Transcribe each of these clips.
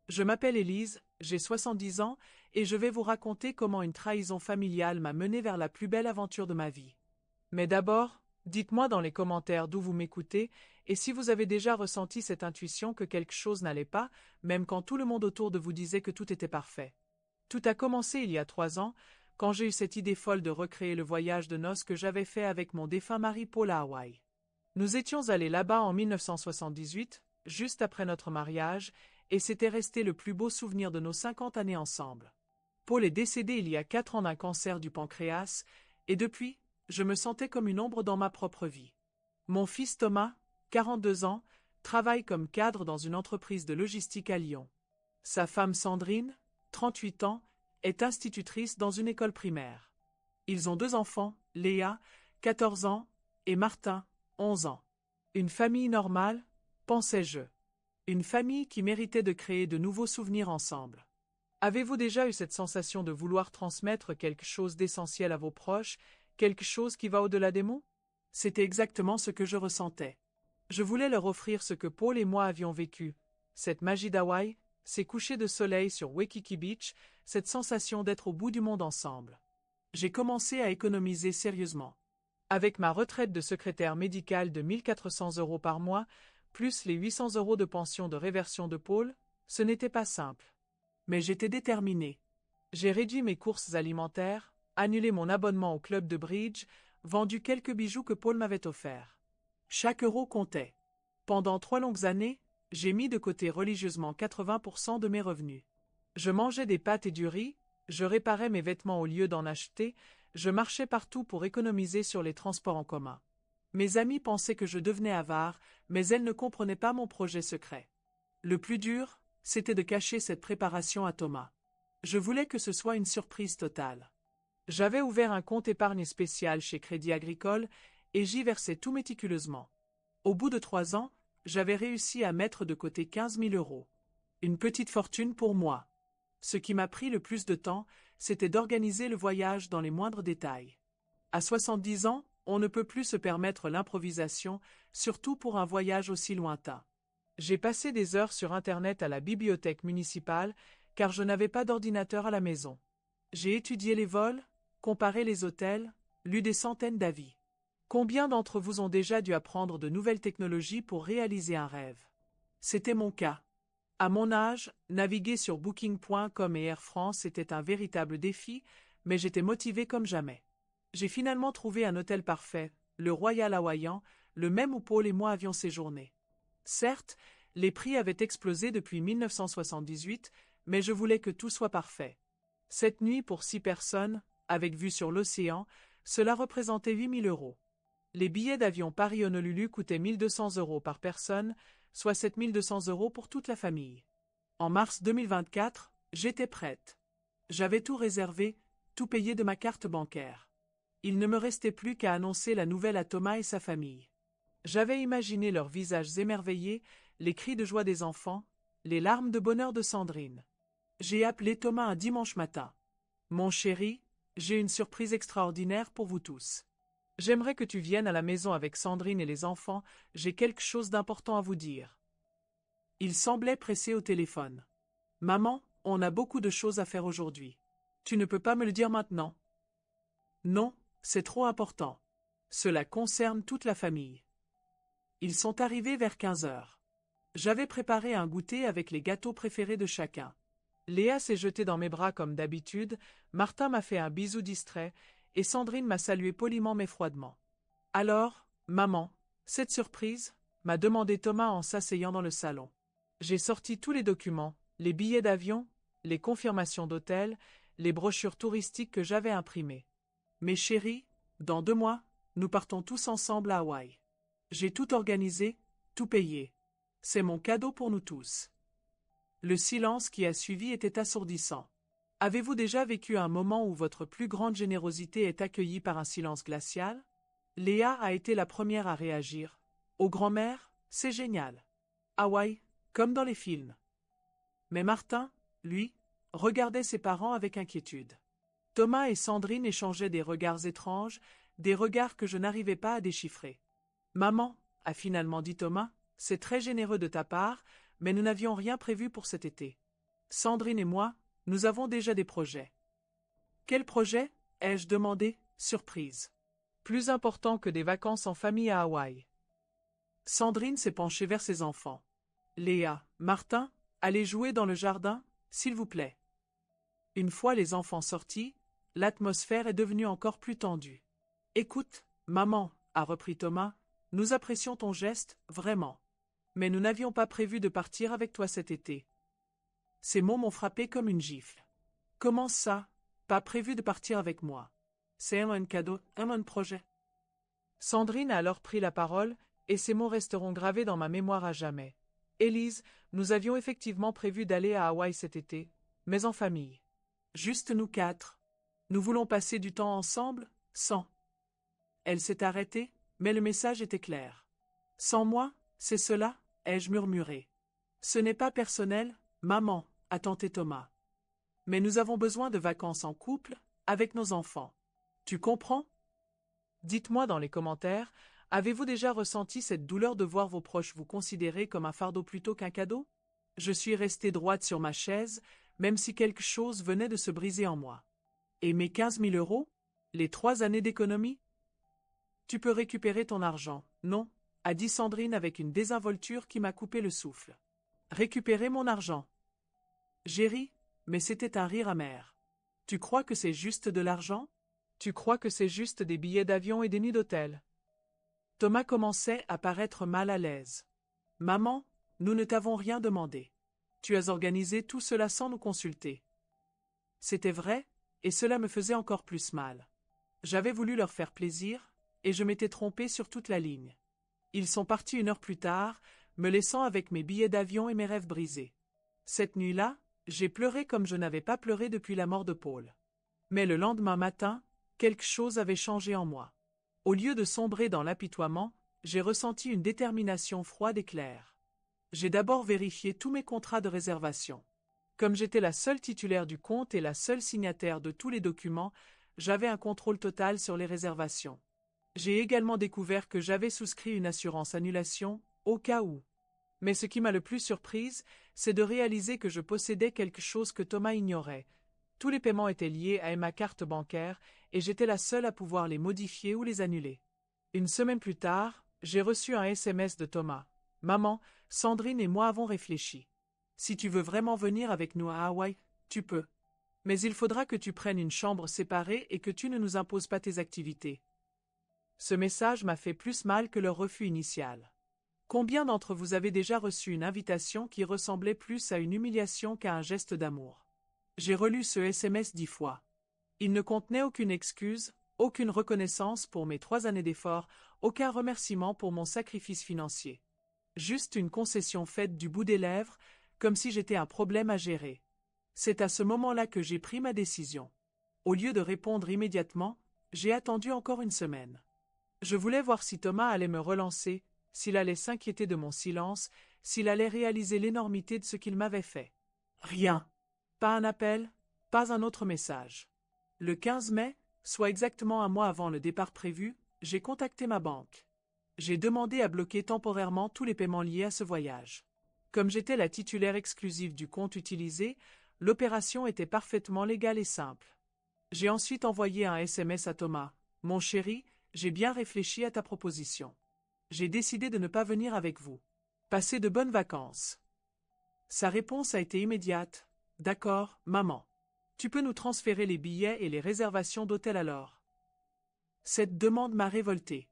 Je m'appelle Élise, j'ai 70 ans, et je vais vous raconter comment une trahison familiale m'a mené vers la plus belle aventure de ma vie. Mais d'abord, dites-moi dans les commentaires d'où vous m'écoutez, et si vous avez déjà ressenti cette intuition que quelque chose n'allait pas, même quand tout le monde autour de vous disait que tout était parfait. Tout a commencé il y a 3 ans, quand j'ai eu cette idée folle de recréer le voyage de noces que j'avais fait avec mon défunt mari Paul à Hawaï. Nous étions allés là-bas en 1978, juste après notre mariage, et c'était resté le plus beau souvenir de nos 50 années ensemble. Paul est décédé il y a 4 ans d'un cancer du pancréas, et depuis, je me sentais comme une ombre dans ma propre vie. Mon fils Thomas, 42 ans, travaille comme cadre dans une entreprise de logistique à Lyon. Sa femme Sandrine, 38 ans, est institutrice dans une école primaire. Ils ont 2 enfants, Léa, 14 ans, et Martin, 11 ans. Une famille normale, pensais-je. Une famille qui méritait de créer de nouveaux souvenirs ensemble. Avez-vous déjà eu cette sensation de vouloir transmettre quelque chose d'essentiel à vos proches, quelque chose qui va au-delà des mots? C'était exactement ce que je ressentais. Je voulais leur offrir ce que Paul et moi avions vécu, cette magie d'Hawaï, ces couchers de soleil sur Waikiki Beach, cette sensation d'être au bout du monde ensemble. J'ai commencé à économiser sérieusement. Avec ma retraite de secrétaire médicale de 1400 € par mois, plus les 800 € de pension de réversion de Paul, ce n'était pas simple. Mais j'étais déterminé. J'ai réduit mes courses alimentaires, annulé mon abonnement au club de bridge, vendu quelques bijoux que Paul m'avait offerts. Chaque euro comptait. Pendant 3 longues années, j'ai mis de côté religieusement 80% de mes revenus. Je mangeais des pâtes et du riz, je réparais mes vêtements au lieu d'en acheter, je marchais partout pour économiser sur les transports en commun. Mes amies pensaient que je devenais avare, mais elles ne comprenaient pas mon projet secret. Le plus dur, c'était de cacher cette préparation à Thomas. Je voulais que ce soit une surprise totale. J'avais ouvert un compte épargne spécial chez Crédit Agricole et j'y versais tout méticuleusement. Au bout de 3 ans, j'avais réussi à mettre de côté 15 000 €. Une petite fortune pour moi. Ce qui m'a pris le plus de temps, c'était d'organiser le voyage dans les moindres détails. À 70 ans, on ne peut plus se permettre l'improvisation, surtout pour un voyage aussi lointain. J'ai passé des heures sur Internet à la bibliothèque municipale, car je n'avais pas d'ordinateur à la maison. J'ai étudié les vols, comparé les hôtels, lu des centaines d'avis. Combien d'entre vous ont déjà dû apprendre de nouvelles technologies pour réaliser un rêve? C'était mon cas. À mon âge, naviguer sur Booking.com et Air France était un véritable défi, mais j'étais motivé comme jamais. J'ai finalement trouvé un hôtel parfait, le Royal Hawaiian, le même où Paul et moi avions séjourné. Certes, les prix avaient explosé depuis 1978, mais je voulais que tout soit parfait. Cette nuit pour 6 personnes, avec vue sur l'océan, cela représentait 8 000 €. Les billets d'avion Paris-Honolulu coûtaient 1 200 € par personne, soit 7 200 € pour toute la famille. En mars 2024, j'étais prête. J'avais tout réservé, tout payé de ma carte bancaire. Il ne me restait plus qu'à annoncer la nouvelle à Thomas et sa famille. J'avais imaginé leurs visages émerveillés, les cris de joie des enfants, les larmes de bonheur de Sandrine. J'ai appelé Thomas un dimanche matin. Mon chéri, j'ai une surprise extraordinaire pour vous tous. J'aimerais que tu viennes à la maison avec Sandrine et les enfants, j'ai quelque chose d'important à vous dire. Il semblait pressé au téléphone. Maman, on a beaucoup de choses à faire aujourd'hui. Tu ne peux pas me le dire maintenant? Non, c'est trop important. Cela concerne toute la famille. Ils sont arrivés vers 15 heures. J'avais préparé un goûter avec les gâteaux préférés de chacun. Léa s'est jetée dans mes bras comme d'habitude, Martin m'a fait un bisou distrait, et Sandrine m'a salué poliment mais froidement. Alors, maman, cette surprise? M'a demandé Thomas en s'asseyant dans le salon. J'ai sorti tous les documents, les billets d'avion, les confirmations d'hôtel, les brochures touristiques que j'avais imprimées. Mes chéris, dans 2 mois, nous partons tous ensemble à Hawaï. J'ai tout organisé, tout payé. C'est mon cadeau pour nous tous. Le silence qui a suivi était assourdissant. Avez-vous déjà vécu un moment où votre plus grande générosité est accueillie par un silence glacial? Léa a été la première à réagir. Oh grand-mère, c'est génial. Hawaï, comme dans les films. Mais Martin, lui, regardait ses parents avec inquiétude. Thomas et Sandrine échangeaient des regards étranges, des regards que je n'arrivais pas à déchiffrer. Maman, a finalement dit Thomas, c'est très généreux de ta part, mais nous n'avions rien prévu pour cet été. Sandrine et moi, nous avons déjà des projets. Quel projet? Ai-je demandé, surprise. Plus important que des vacances en famille à Hawaï. Sandrine s'est penchée vers ses enfants. Léa, Martin, allez jouer dans le jardin, s'il vous plaît. Une fois les enfants sortis, l'atmosphère est devenue encore plus tendue. Écoute, maman, a repris Thomas, nous apprécions ton geste, vraiment. Mais nous n'avions pas prévu de partir avec toi cet été. Ces mots m'ont frappé comme une gifle. Comment ça, pas prévu de partir avec moi? C'est un cadeau, un projet. Sandrine a alors pris la parole, et ces mots resteront gravés dans ma mémoire à jamais. Élise, nous avions effectivement prévu d'aller à Hawaï cet été, mais en famille. Juste nous quatre. Nous voulons passer du temps ensemble, sans. Elle s'est arrêtée, mais le message était clair. Sans moi, c'est cela, ai-je murmuré. Ce n'est pas personnel, maman, a tenté Thomas. Mais nous avons besoin de vacances en couple, avec nos enfants. Tu comprends? Dites-moi dans les commentaires, avez-vous déjà ressenti cette douleur de voir vos proches vous considérer comme un fardeau plutôt qu'un cadeau? Je suis restée droite sur ma chaise, même si quelque chose venait de se briser en moi. Et mes 15 000 euros? Les 3 années d'économie? Tu peux récupérer ton argent, non? A dit Sandrine avec une désinvolture qui m'a coupé le souffle. Récupérer mon argent. J'ai ri, mais c'était un rire amer. Tu crois que c'est juste de l'argent? Tu crois que c'est juste des billets d'avion et des nuits d'hôtel? Thomas commençait à paraître mal à l'aise. Maman, nous ne t'avons rien demandé. Tu as organisé tout cela sans nous consulter. C'était vrai, et cela me faisait encore plus mal. J'avais voulu leur faire plaisir, et je m'étais trompée sur toute la ligne. Ils sont partis 1 heure plus tard, me laissant avec mes billets d'avion et mes rêves brisés. Cette nuit-là, j'ai pleuré comme je n'avais pas pleuré depuis la mort de Paul. Mais le lendemain matin, quelque chose avait changé en moi. Au lieu de sombrer dans l'apitoiement, j'ai ressenti une détermination froide et claire. J'ai d'abord vérifié tous mes contrats de réservation. Comme j'étais la seule titulaire du compte et la seule signataire de tous les documents, j'avais un contrôle total sur les réservations. J'ai également découvert que j'avais souscrit une assurance annulation, au cas où. Mais ce qui m'a le plus surprise, c'est de réaliser que je possédais quelque chose que Thomas ignorait. Tous les paiements étaient liés à ma carte bancaire, et j'étais la seule à pouvoir les modifier ou les annuler. 1 semaine plus tard, j'ai reçu un SMS de Thomas. « Maman, Sandrine et moi avons réfléchi. Si tu veux vraiment venir avec nous à Hawaï, tu peux. Mais il faudra que tu prennes une chambre séparée et que tu ne nous imposes pas tes activités. » Ce message m'a fait plus mal que leur refus initial. Combien d'entre vous avez déjà reçu une invitation qui ressemblait plus à une humiliation qu'à un geste d'amour? J'ai relu ce SMS 10 fois. Il ne contenait aucune excuse, aucune reconnaissance pour mes 3 années d'efforts, aucun remerciement pour mon sacrifice financier. Juste une concession faite du bout des lèvres, comme si j'étais un problème à gérer. C'est à ce moment-là que j'ai pris ma décision. Au lieu de répondre immédiatement, j'ai attendu encore 1 semaine. Je voulais voir si Thomas allait me relancer, s'il allait s'inquiéter de mon silence, s'il allait réaliser l'énormité de ce qu'il m'avait fait. Rien. Pas un appel, pas un autre message. Le 15 mai, soit exactement un mois avant le départ prévu, j'ai contacté ma banque. J'ai demandé à bloquer temporairement tous les paiements liés à ce voyage. Comme j'étais la titulaire exclusive du compte utilisé, l'opération était parfaitement légale et simple. J'ai ensuite envoyé un SMS à Thomas. « Mon chéri, j'ai bien réfléchi à ta proposition. J'ai décidé de ne pas venir avec vous. Passez de bonnes vacances. » Sa réponse a été immédiate. « D'accord, maman. Tu peux nous transférer les billets et les réservations d'hôtel alors. » Cette demande m'a révolté.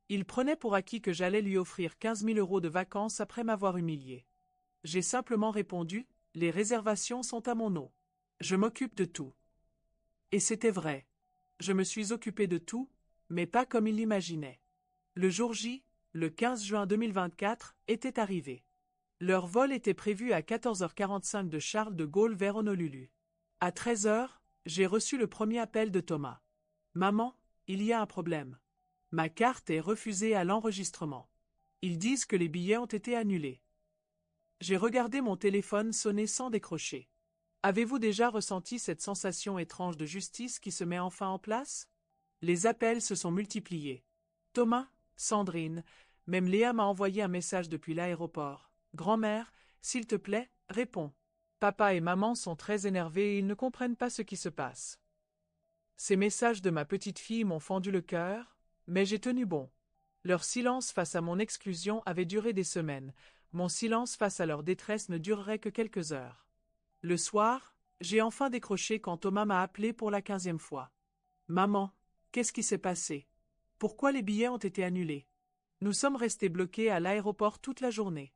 Il prenait pour acquis que j'allais lui offrir 15 000 euros de vacances après m'avoir humilié. J'ai simplement répondu, « Les réservations sont à mon nom. Je m'occupe de tout. » Et c'était vrai. Je me suis occupé de tout, mais pas comme il l'imaginait. Le jour J, le 15 juin 2024, était arrivé. Leur vol était prévu à 14h45 de Charles de Gaulle vers Honolulu. À 13h, j'ai reçu le premier appel de Thomas. « Maman, il y a un problème. Ma carte est refusée à l'enregistrement. Ils disent que les billets ont été annulés. » J'ai regardé mon téléphone sonner sans décrocher. Avez-vous déjà ressenti cette sensation étrange de justice qui se met enfin en place? Les appels se sont multipliés. Thomas, Sandrine, même Léa m'a envoyé un message depuis l'aéroport. « Grand-mère, s'il te plaît, réponds. Papa et maman sont très énervés et ils ne comprennent pas ce qui se passe. Ces messages de ma petite fille m'ont fendu le cœur, mais j'ai tenu bon. Leur silence face à mon exclusion avait duré des semaines, mon silence face à leur détresse ne durerait que quelques heures. Le soir, j'ai enfin décroché quand Thomas m'a appelé pour la 15e fois. Maman, qu'est-ce qui s'est passé? Pourquoi les billets ont été annulés? Nous sommes restés bloqués à l'aéroport toute la journée.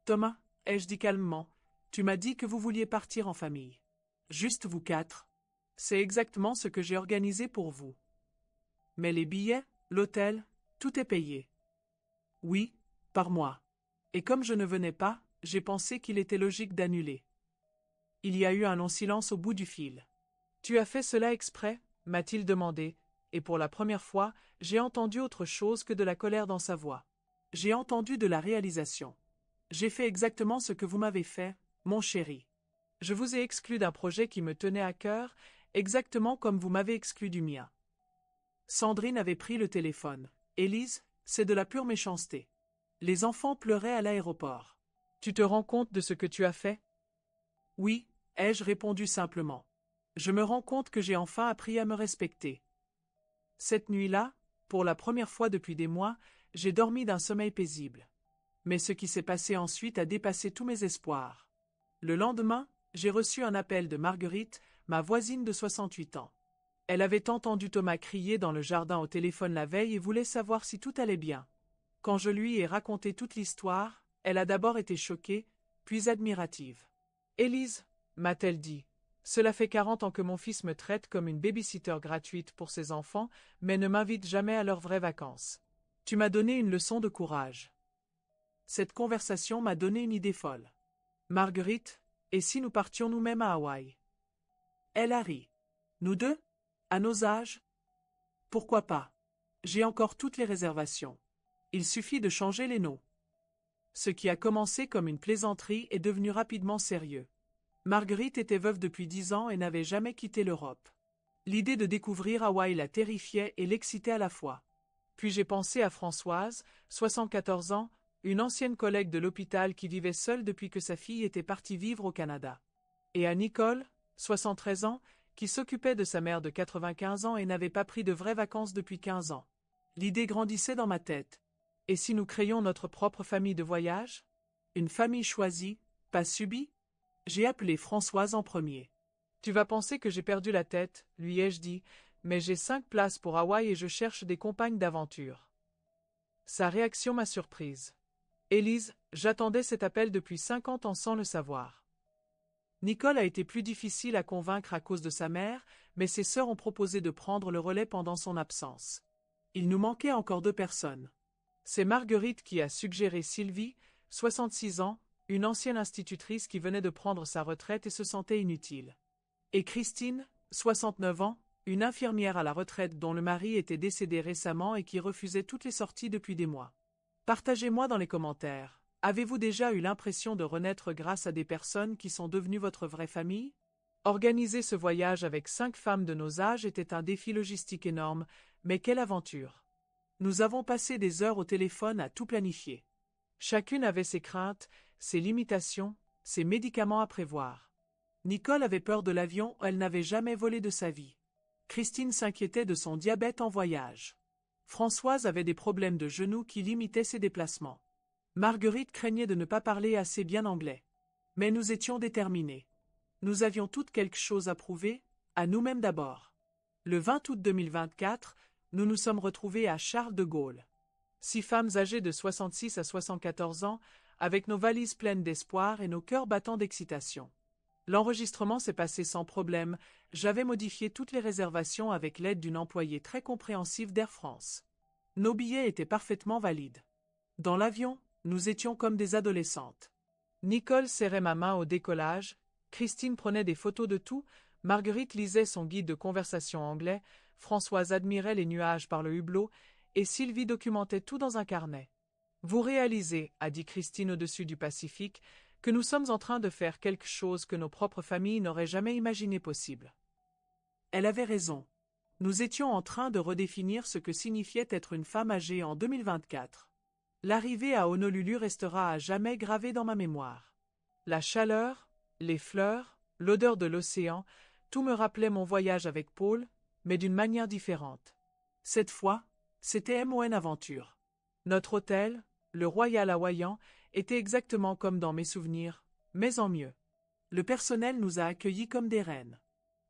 Thomas, ai-je dit calmement, tu m'as dit que vous vouliez partir en famille. Juste vous quatre. C'est exactement ce que j'ai organisé pour vous. Mais les billets, l'hôtel, tout est payé. Oui, par moi. Et comme je ne venais pas, j'ai pensé qu'il était logique d'annuler. Il y a eu un long silence au bout du fil. Tu as fait cela exprès? M'a-t-il demandé, et pour la première fois, j'ai entendu autre chose que de la colère dans sa voix. J'ai entendu de la réalisation. J'ai fait exactement ce que vous m'avez fait, mon chéri. Je vous ai exclu d'un projet qui me tenait à cœur, exactement comme vous m'avez exclu du mien. Sandrine avait pris le téléphone. Élise, c'est de la pure méchanceté. Les enfants pleuraient à l'aéroport. Tu te rends compte de ce que tu as fait? Oui, ai-je répondu simplement. Je me rends compte que j'ai enfin appris à me respecter. Cette nuit-là, pour la première fois depuis des mois, j'ai dormi d'un sommeil paisible. Mais ce qui s'est passé ensuite a dépassé tous mes espoirs. Le lendemain, j'ai reçu un appel de Marguerite, ma voisine de 68 ans. Elle avait entendu Thomas crier dans le jardin au téléphone la veille et voulait savoir si tout allait bien. Quand je lui ai raconté toute l'histoire, elle a d'abord été choquée, puis admirative. « Élise, m'a-t-elle dit, cela fait 40 ans que mon fils me traite comme une baby-sitter gratuite pour ses enfants, mais ne m'invite jamais à leurs vraies vacances. Tu m'as donné une leçon de courage. » Cette conversation m'a donné une idée folle. Marguerite, et si nous partions nous-mêmes à Hawaï? Elle a ri. Nous deux? À nos âges? Pourquoi pas? J'ai encore toutes les réservations. Il suffit de changer les noms. Ce qui a commencé comme une plaisanterie est devenu rapidement sérieux. Marguerite était veuve depuis 10 ans et n'avait jamais quitté l'Europe. L'idée de découvrir Hawaï la terrifiait et l'excitait à la fois. Puis j'ai pensé à Françoise, 74 ans, une ancienne collègue de l'hôpital qui vivait seule depuis que sa fille était partie vivre au Canada. Et à Nicole, 73 ans, qui s'occupait de sa mère de 95 ans et n'avait pas pris de vraies vacances depuis 15 ans. L'idée grandissait dans ma tête. Et si nous créions notre propre famille de voyage? Une famille choisie, pas subie? J'ai appelé Françoise en premier. Tu vas penser que j'ai perdu la tête, lui ai-je dit, mais j'ai 5 places pour Hawaï et je cherche des compagnes d'aventure. Sa réaction m'a surprise. Élise, j'attendais cet appel depuis 50 ans sans le savoir. Nicole a été plus difficile à convaincre à cause de sa mère, mais ses sœurs ont proposé de prendre le relais pendant son absence. Il nous manquait encore 2 personnes. C'est Marguerite qui a suggéré Sylvie, 66 ans, une ancienne institutrice qui venait de prendre sa retraite et se sentait inutile. Et Christine, 69 ans, une infirmière à la retraite dont le mari était décédé récemment et qui refusait toutes les sorties depuis des mois. Partagez-moi dans les commentaires. Avez-vous déjà eu l'impression de renaître grâce à des personnes qui sont devenues votre vraie famille? Organiser ce voyage avec 5 femmes de nos âges était un défi logistique énorme, mais quelle aventure! Nous avons passé des heures au téléphone à tout planifier. Chacune avait ses craintes, ses limitations, ses médicaments à prévoir. Nicole avait peur de l'avion, elle n'avait jamais volé de sa vie. Christine s'inquiétait de son diabète en voyage. Françoise avait des problèmes de genoux qui limitaient ses déplacements. Marguerite craignait de ne pas parler assez bien anglais. Mais nous étions déterminés. Nous avions toutes quelque chose à prouver, à nous-mêmes d'abord. Le 20 août 2024, nous nous sommes retrouvés à Charles de Gaulle. 6 femmes âgées de 66 à 74 ans, avec nos valises pleines d'espoir et nos cœurs battants d'excitation. L'enregistrement s'est passé sans problème, j'avais modifié toutes les réservations avec l'aide d'une employée très compréhensive d'Air France. Nos billets étaient parfaitement valides. Dans l'avion, nous étions comme des adolescentes. Nicole serrait ma main au décollage, Christine prenait des photos de tout, Marguerite lisait son guide de conversation anglais, Françoise admirait les nuages par le hublot, et Sylvie documentait tout dans un carnet. Vous réalisez, a dit Christine au-dessus du Pacifique, que nous sommes en train de faire quelque chose que nos propres familles n'auraient jamais imaginé possible. Elle avait raison. Nous étions en train de redéfinir ce que signifiait être une femme âgée en 2024. L'arrivée à Honolulu restera à jamais gravée dans ma mémoire. La chaleur, Les fleurs, l'odeur de l'océan, tout me rappelait mon voyage avec Paul, mais d'une manière différente. Cette fois, c'était MON Aventure. Notre hôtel, le Royal Hawaiian, était exactement comme dans mes souvenirs, mais en mieux. Le personnel nous a accueillis comme des reines.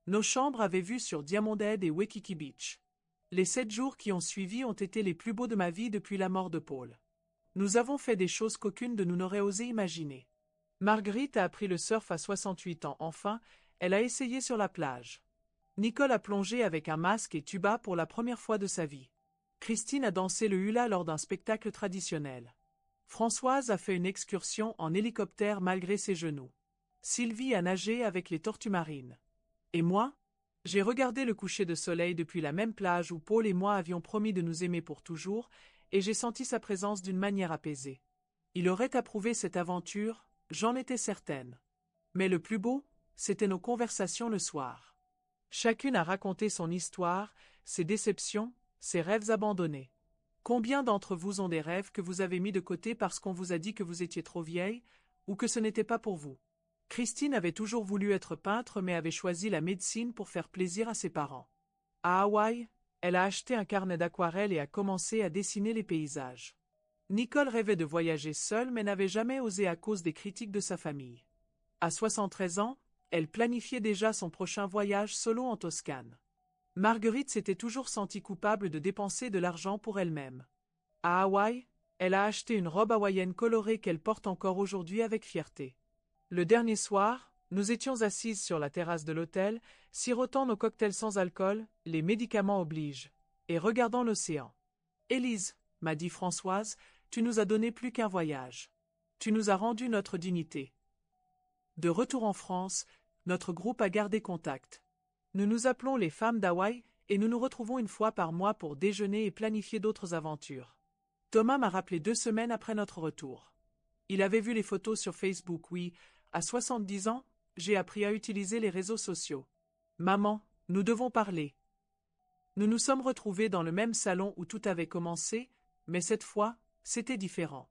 Nos chambres avaient vue sur Diamond Head et Waikiki Beach. Les 7 jours qui ont suivi ont été les plus beaux de ma vie depuis la mort de Paul. Nous avons fait des choses qu'aucune de nous n'aurait osé imaginer. Marguerite a appris le surf à 68 ans enfin, elle a essayé sur la plage. Nicole a plongé avec un masque et tuba pour la première fois de sa vie. Christine a dansé le hula lors d'un spectacle traditionnel. Françoise a fait une excursion en hélicoptère malgré ses genoux. Sylvie a nagé avec les tortues marines. Et moi? J'ai regardé le coucher de soleil depuis la même plage où Paul et moi avions promis de nous aimer pour toujours, et j'ai senti sa présence d'une manière apaisée. Il aurait approuvé cette aventure, j'en étais certaine. Mais le plus beau, c'était nos conversations le soir. Chacune a raconté son histoire, ses déceptions, ses rêves abandonnés. Combien d'entre vous ont des rêves que vous avez mis de côté parce qu'on vous a dit que vous étiez trop vieille, ou que ce n'était pas pour vous? Christine avait toujours voulu être peintre mais avait choisi la médecine pour faire plaisir à ses parents. À Hawaï, elle a acheté un carnet d'aquarelle et a commencé à dessiner les paysages. Nicole rêvait de voyager seule mais n'avait jamais osé à cause des critiques de sa famille. À 73 ans, elle planifiait déjà son prochain voyage solo en Toscane. Marguerite s'était toujours sentie coupable de dépenser de l'argent pour elle-même. À Hawaï, elle a acheté une robe hawaïenne colorée qu'elle porte encore aujourd'hui avec fierté. Le dernier soir, nous étions assises sur la terrasse de l'hôtel, sirotant nos cocktails sans alcool, les médicaments obligent, et regardant l'océan. « Élise, m'a dit Françoise, tu nous as donné plus qu'un voyage. Tu nous as rendu notre dignité. » De retour en France, notre groupe a gardé contact. Nous nous appelons les femmes d'Hawaï et nous nous retrouvons une fois par mois pour déjeuner et planifier d'autres aventures. Thomas m'a rappelé 2 semaines après notre retour. Il avait vu les photos sur Facebook, oui. À 70 ans, j'ai appris à utiliser les réseaux sociaux. Maman, nous devons parler. Nous nous sommes retrouvés dans le même salon où tout avait commencé, mais cette fois, c'était différent.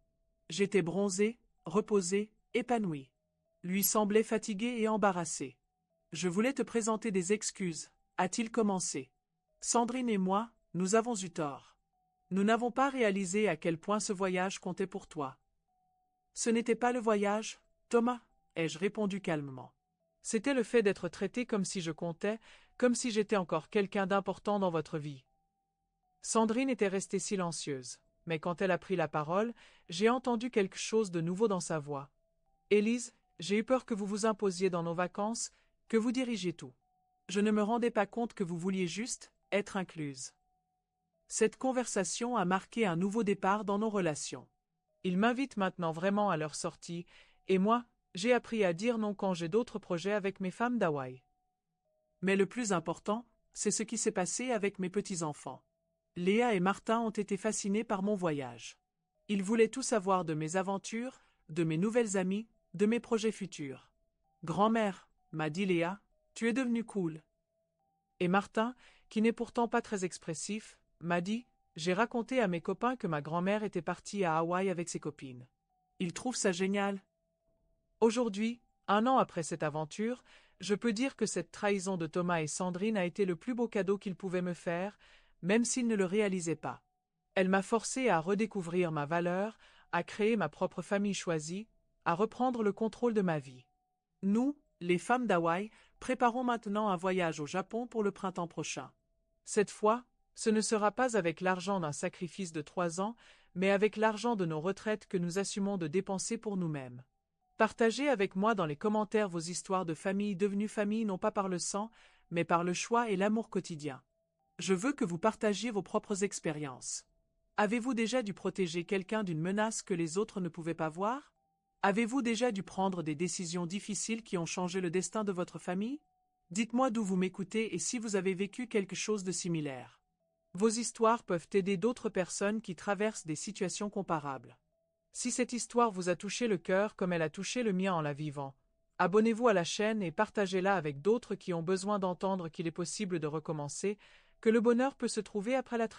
J'étais bronzée, reposée, épanouie. Lui semblait fatigué et embarrassé. Je voulais te présenter des excuses, a-t-il commencé. Sandrine et moi, nous avons eu tort. Nous n'avons pas réalisé à quel point ce voyage comptait pour toi. Ce n'était pas le voyage, Thomas, ai-je répondu calmement. C'était le fait d'être traité comme si je comptais, comme si j'étais encore quelqu'un d'important dans votre vie. Sandrine était restée silencieuse, mais quand elle a pris la parole, j'ai entendu quelque chose de nouveau dans sa voix. Élise, j'ai eu peur que vous vous imposiez dans nos vacances, que vous dirigiez tout. Je ne me rendais pas compte que vous vouliez juste être incluse. Cette conversation a marqué un nouveau départ dans nos relations. Ils m'invitent maintenant vraiment à leur sortie, et moi, j'ai appris à dire non quand j'ai d'autres projets avec mes femmes d'Hawaï. Mais le plus important, c'est ce qui s'est passé avec mes petits-enfants. Léa et Martin ont été fascinés par mon voyage. Ils voulaient tout savoir de mes aventures, de mes nouvelles amies, de mes projets futurs. « Grand-mère, m'a dit Léa, tu es devenue cool. » Et Martin, qui n'est pourtant pas très expressif, m'a dit « J'ai raconté à mes copains que ma grand-mère était partie à Hawaï avec ses copines. Ils trouvent ça génial. » Aujourd'hui, 1 an après cette aventure, je peux dire que cette trahison de Thomas et Sandrine a été le plus beau cadeau qu'ils pouvaient me faire, même s'ils ne le réalisaient pas. Elle m'a forcé à redécouvrir ma valeur, à créer ma propre famille choisie, à reprendre le contrôle de ma vie. Nous, les femmes d'Hawaï, préparons maintenant un voyage au Japon pour le printemps prochain. Cette fois, ce ne sera pas avec l'argent d'un sacrifice de 3 ans, mais avec l'argent de nos retraites que nous assumons de dépenser pour nous-mêmes. Partagez avec moi dans les commentaires vos histoires de famille devenues famille non pas par le sang, mais par le choix et l'amour quotidien. Je veux que vous partagiez vos propres expériences. Avez-vous déjà dû protéger quelqu'un d'une menace que les autres ne pouvaient pas voir? Avez-vous déjà dû prendre des décisions difficiles qui ont changé le destin de votre famille? Dites-moi d'où vous m'écoutez et si vous avez vécu quelque chose de similaire. Vos histoires peuvent aider d'autres personnes qui traversent des situations comparables. Si cette histoire vous a touché le cœur comme elle a touché le mien en la vivant, abonnez-vous à la chaîne et partagez-la avec d'autres qui ont besoin d'entendre qu'il est possible de recommencer, que le bonheur peut se trouver après la tragédie.